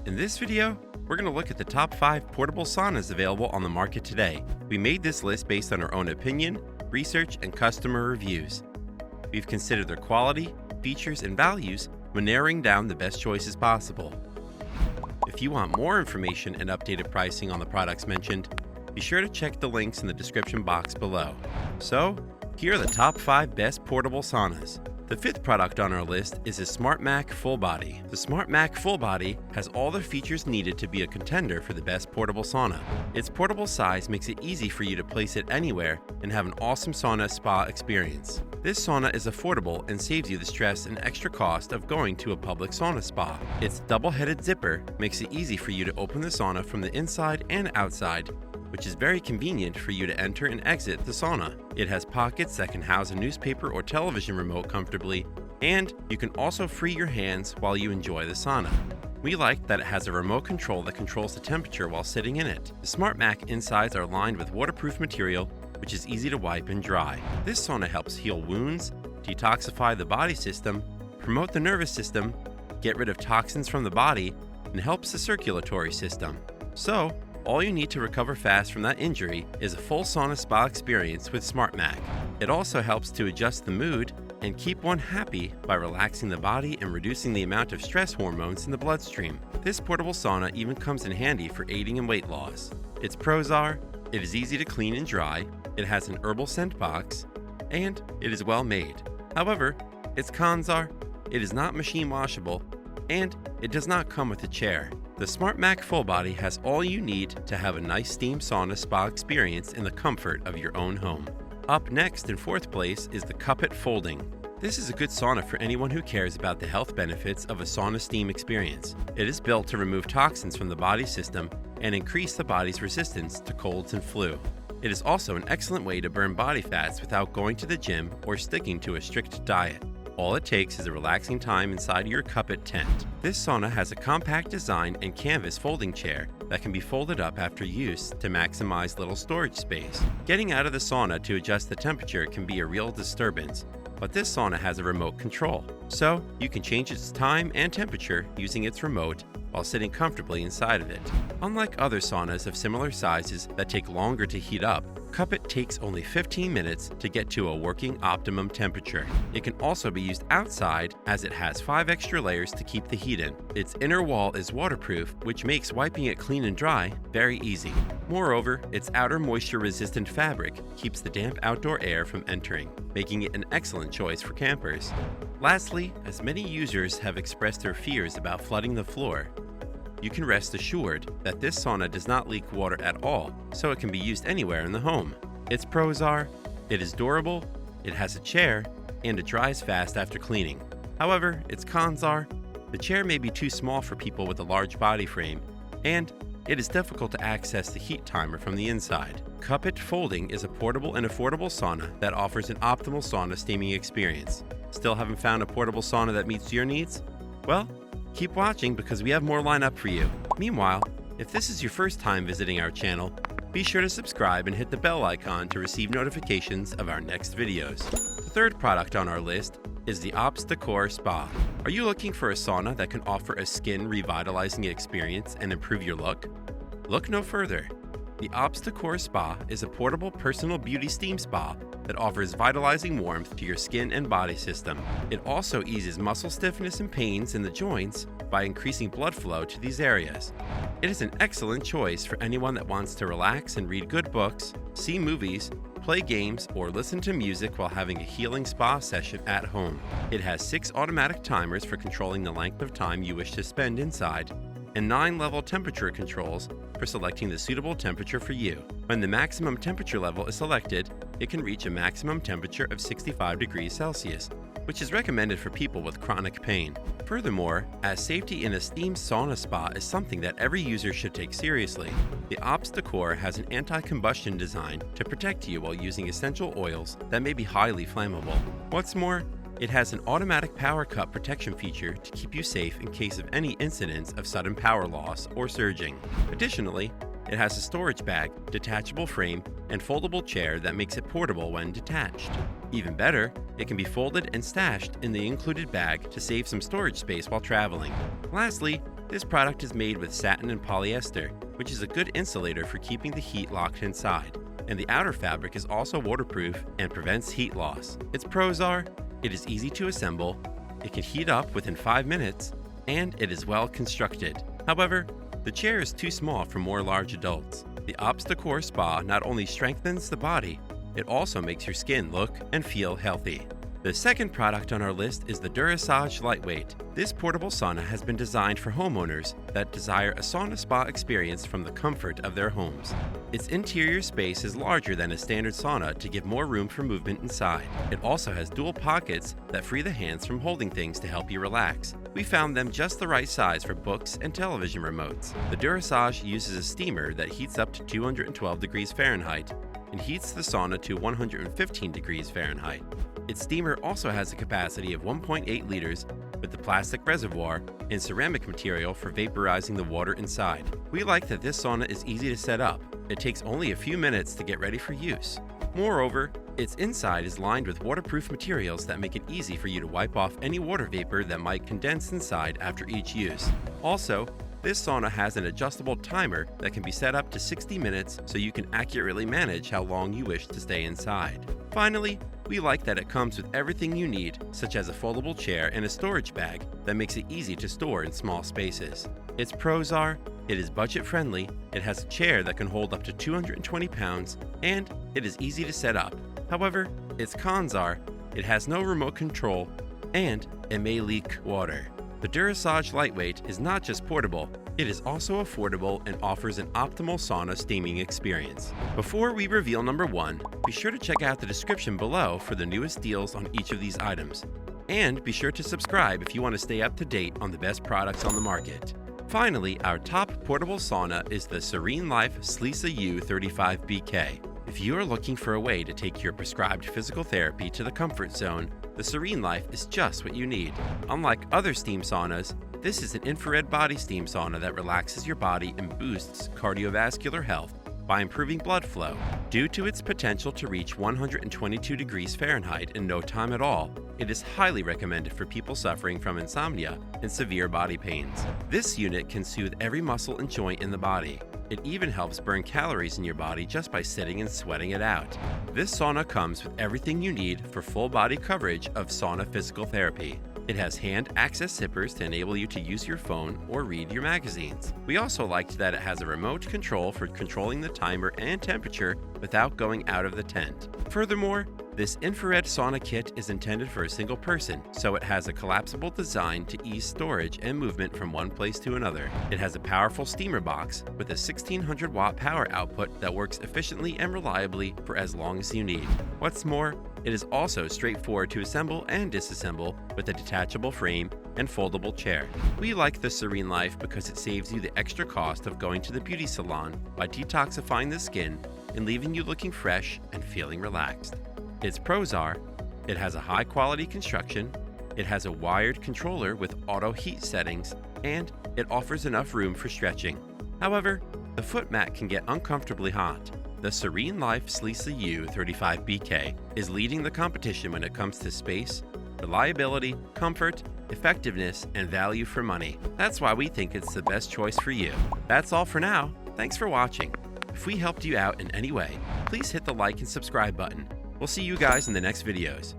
In this video, we're going to look at the top 5 portable saunas available on the market today. We made this list based on our own opinion, research, and customer reviews. We've considered their quality, features, and values when narrowing down the best choices possible. If you want more information and updated pricing on the products mentioned, be sure to check the links in the description box below. So, here are the top 5 best portable saunas. The 5th product on our list is a Smartmak Full Body. The Smartmak Full Body has all the features needed to be a contender for the best portable sauna. Its portable size makes it easy for you to place it anywhere and have an awesome sauna spa experience. This sauna is affordable and saves you the stress and extra cost of going to a public sauna spa. Its double-headed zipper makes it easy for you to open the sauna from the inside and outside, which is very convenient for you to enter and exit the sauna. It has pockets that can house a newspaper or television remote comfortably, and you can also free your hands while you enjoy the sauna. We like that it has a remote control that controls the temperature while sitting in it. The Smartmak insides are lined with waterproof material, which is easy to wipe and dry. This sauna helps heal wounds, detoxify the body system, promote the nervous system, get rid of toxins from the body, and helps the circulatory system. So, all you need to recover fast from that injury is a full sauna spa experience with Smartmak. It also helps to adjust the mood and keep one happy by relaxing the body and reducing the amount of stress hormones in the bloodstream. This portable sauna even comes in handy for aiding in weight loss. Its pros are, it is easy to clean and dry, it has an herbal scent box, and it is well made. However, its cons are, it is not machine washable, and it does not come with a chair. The Smartmak Full Body has all you need to have a nice steam sauna spa experience in the comfort of your own home. Up next in 4th place is the KUPPET Folding. This is a good sauna for anyone who cares about the health benefits of a sauna steam experience. It is built to remove toxins from the body system and increase the body's resistance to colds and flu. It is also an excellent way to burn body fats without going to the gym or sticking to a strict diet. All it takes is a relaxing time inside your KUPPET tent. This sauna has a compact design and canvas folding chair that can be folded up after use to maximize little storage space. Getting out of the sauna to adjust the temperature can be a real disturbance, but this sauna has a remote control, so you can change its time and temperature using its remote while sitting comfortably inside of it. Unlike other saunas of similar sizes that take longer to heat up, KUPPET takes only 15 minutes to get to a working optimum temperature. It can also be used outside as it has 5 extra layers to keep the heat in. Its inner wall is waterproof, which makes wiping it clean and dry very easy. Moreover, its outer moisture-resistant fabric keeps the damp outdoor air from entering, making it an excellent choice for campers. Lastly, as many users have expressed their fears about flooding the floor, you can rest assured that this sauna does not leak water at all, so it can be used anywhere in the home. Its pros are, it is durable, it has a chair, and it dries fast after cleaning. However, its cons are, the chair may be too small for people with a large body frame, and it is difficult to access the heat timer from the inside. KUPPET Folding is a portable and affordable sauna that offers an optimal sauna steaming experience. Still haven't found a portable sauna that meets your needs? Well, keep watching because we have more lined up for you. Meanwhile, if this is your first time visiting our channel, be sure to subscribe and hit the bell icon to receive notifications of our next videos. The 3rd product on our list is the OppsDecor Spa. Are you looking for a sauna that can offer a skin revitalizing experience and improve your look? Look no further. The OppsDecor Spa is a portable personal beauty steam spa that offers vitalizing warmth to your skin and body system. It also eases muscle stiffness and pains in the joints by increasing blood flow to these areas. It is an excellent choice for anyone that wants to relax and read good books, see movies, play games, or listen to music while having a healing spa session at home. It has 6 automatic timers for controlling the length of time you wish to spend inside, and 9 level temperature controls for selecting the suitable temperature for you. When the maximum temperature level is selected, it can reach a maximum temperature of 65 degrees Celsius, which is recommended for people with chronic pain. Furthermore, as safety in a steam sauna spa is something that every user should take seriously, the OppsDecor has an anti-combustion design to protect you while using essential oils that may be highly flammable. What's more, it has an automatic power cut protection feature to keep you safe in case of any incidents of sudden power loss or surging. Additionally, it has a storage bag, detachable frame, and foldable chair that makes it portable when detached. Even better, it can be folded and stashed in the included bag to save some storage space while traveling. Lastly, This product is made with satin and polyester, which is a good insulator for keeping the heat locked inside. And the outer fabric is also waterproof and prevents heat loss. Its pros are, it is easy to assemble, it can heat up within 5 minutes, and it is well constructed. However, the chair is too small for more large adults. The OppsDecor Spa not only strengthens the body, it also makes your skin look and feel healthy. The second product on our list is the Durasage Lightweight. This portable sauna has been designed for homeowners that desire a sauna spa experience from the comfort of their homes. Its interior space is larger than a standard sauna to give more room for movement inside. It also has dual pockets that free the hands from holding things to help you relax. We found them just the right size for books and television remotes. The Durasage uses a steamer that heats up to 212 degrees Fahrenheit and heats the sauna to 115 degrees Fahrenheit. Its steamer also has a capacity of 1.8 liters with the plastic reservoir and ceramic material for vaporizing the water inside. We like that this sauna is easy to set up. It takes only a few minutes to get ready for use. Moreover, its inside is lined with waterproof materials that make it easy for you to wipe off any water vapor that might condense inside after each use. Also, this sauna has an adjustable timer that can be set up to 60 minutes so you can accurately manage how long you wish to stay inside. Finally, we like that it comes with everything you need, such as a foldable chair and a storage bag that makes it easy to store in small spaces. Its pros are, it is budget friendly, it has a chair that can hold up to 220 pounds, and it is easy to set up. However, its cons are, it has no remote control, and it may leak water. The Durasage Lightweight is not just portable, it is also affordable and offers an optimal sauna steaming experience. Before we reveal number 1, be sure to check out the description below for the newest deals on each of these items. And be sure to subscribe if you want to stay up to date on the best products on the market. Finally, our top portable sauna is the SereneLife SLISAU35BK. If you are looking for a way to take your prescribed physical therapy to the comfort zone, the SereneLife is just what you need. Unlike other steam saunas, this is an infrared body steam sauna that relaxes your body and boosts cardiovascular health by improving blood flow. Due to its potential to reach 122 degrees Fahrenheit in no time at all, it is highly recommended for people suffering from insomnia and severe body pains. This unit can soothe every muscle and joint in the body. It even helps burn calories in your body just by sitting and sweating it out. This sauna comes with everything you need for full body coverage of sauna physical therapy. It has hand access zippers to enable you to use your phone or read your magazines. We also liked that it has a remote control for controlling the timer and temperature without going out of the tent. Furthermore, this infrared sauna kit is intended for a single person, so it has a collapsible design to ease storage and movement from one place to another. It has a powerful steamer box with a 1600 watt power output that works efficiently and reliably for as long as you need. What's more, it is also straightforward to assemble and disassemble with a detachable frame and foldable chair. We like the SereneLife because it saves you the extra cost of going to the beauty salon by detoxifying the skin and leaving you looking fresh and feeling relaxed. Its pros are, it has a high quality construction, it has a wired controller with auto heat settings, and it offers enough room for stretching. However, the foot mat can get uncomfortably hot. The SereneLife SLISAU35BK is leading the competition when it comes to space, reliability, comfort, effectiveness, and value for money. That's why we think it's the best choice for you. That's all for now. Thanks for watching. If we helped you out in any way, please hit the like and subscribe button. We'll see you guys in the next videos.